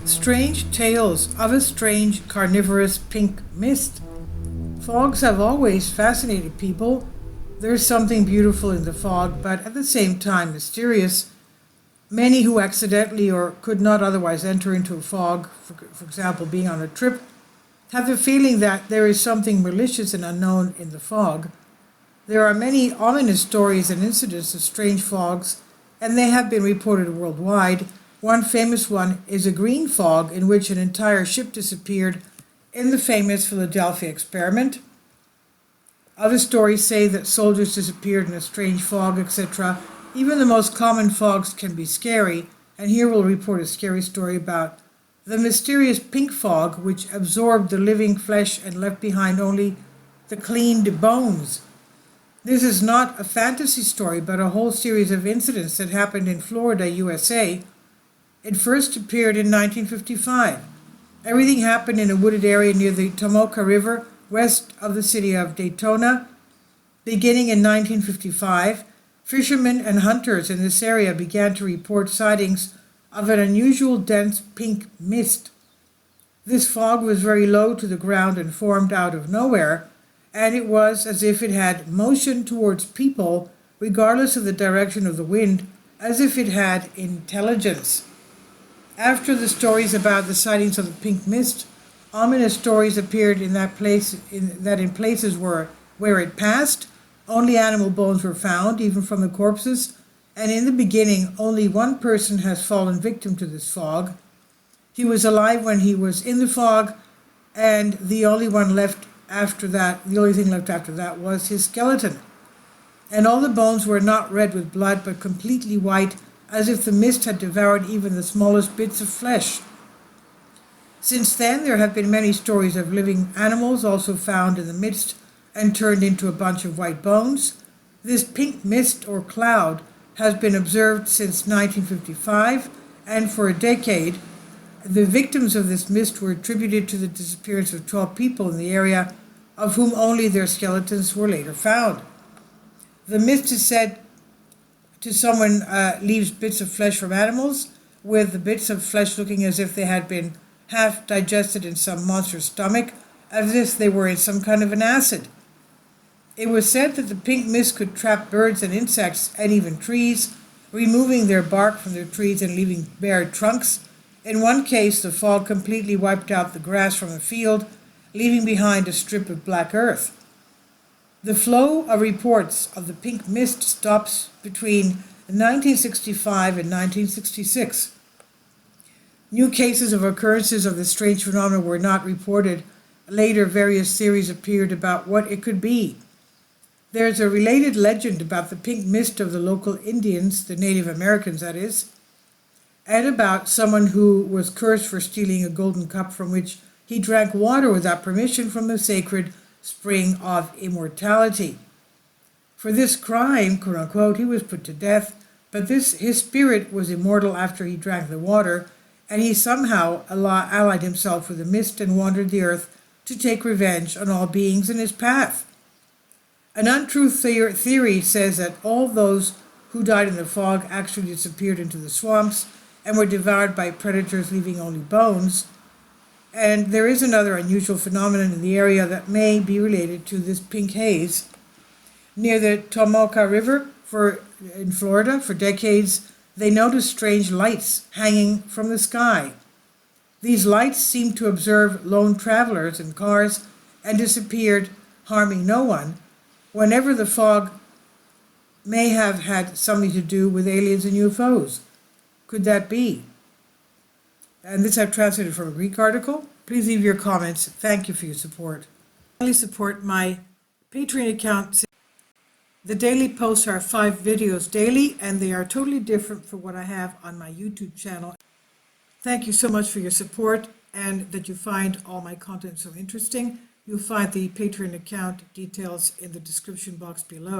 Strange tales of a strange carnivorous pink mist. Fogs have always fascinated people. There's something beautiful in the fog, but at the same time mysterious. Many who accidentally or could not otherwise enter into a fog, for example, being on a trip, have the feeling that there is something malicious and unknown in the fog. There are many ominous stories and incidents of strange fogs, and they have been reported worldwide. One famous one is a green fog in which an entire ship disappeared in the famous Philadelphia experiment. Other stories say that soldiers disappeared in a strange fog, etc. Even the most common fogs can be scary, and here we'll report a scary story about the mysterious pink fog which absorbed the living flesh and left behind only the cleaned bones. This is not a fantasy story, but a whole series of incidents that happened in Florida, USA. It first appeared in 1955. Everything happened in a wooded area near the Tomoka River, west of the city of Daytona. Beginning in 1955, fishermen and hunters in this area began to report sightings of an unusual dense pink mist. This fog was very low to the ground and formed out of nowhere, and it was as if it had motion towards people, regardless of the direction of the wind, as if it had intelligence. After the stories about the sightings of the pink mist, ominous stories appeared in places where it passed, only animal bones were found, even from the corpses, and in the beginning only one person has fallen victim to this fog. He was alive when he was in the fog, and the only thing left after that was his skeleton. And all the bones were not red with blood, but completely white, as if the mist had devoured even the smallest bits of flesh. Since then, there have been many stories of living animals also found in the mist and turned into a bunch of white bones. This pink mist or cloud has been observed since 1955, and for a decade, the victims of this mist were attributed to the disappearance of 12 people in the area, of whom only their skeletons were later found. The mist is said to someone leaves bits of flesh from animals, with the bits of flesh looking as if they had been half digested in some monster's stomach, as if they were in some kind of an acid. It was said that the pink mist could trap birds and insects and even trees, removing their bark from their trees and leaving bare trunks. In one case, the fog completely wiped out the grass from a field, leaving behind a strip of black earth. The flow of reports of the pink mist stops between 1965 and 1966. New cases of occurrences of this strange phenomenon were not reported. Later, various theories appeared about what it could be. There's a related legend about the pink mist of the local Indians, the Native Americans that is, and about someone who was cursed for stealing a golden cup from which he drank water without permission from the sacred spring of immortality. For this crime, quote unquote, he was put to death, but his spirit was immortal after he drank the water, and he somehow allied himself with the mist and wandered the earth to take revenge on all beings in his path. An untrue theory says that all those who died in the fog actually disappeared into the swamps and were devoured by predators, leaving only bones. And there is another unusual phenomenon in the area that may be related to this pink haze. Near the Tomoka River in Florida, for decades, they noticed strange lights hanging from the sky. These lights seemed to observe lone travelers in cars and disappeared, harming no one. Whenever the fog may have had something to do with aliens and UFOs. Could that be? And this I've translated from a Greek article. Please leave your comments. Thank you for your support. Please support my Patreon account. The daily posts are 5 videos daily, and they are totally different from what I have on my YouTube channel. Thank you so much for your support and that you find all my content so interesting. You'll find the Patreon account details in the description box below.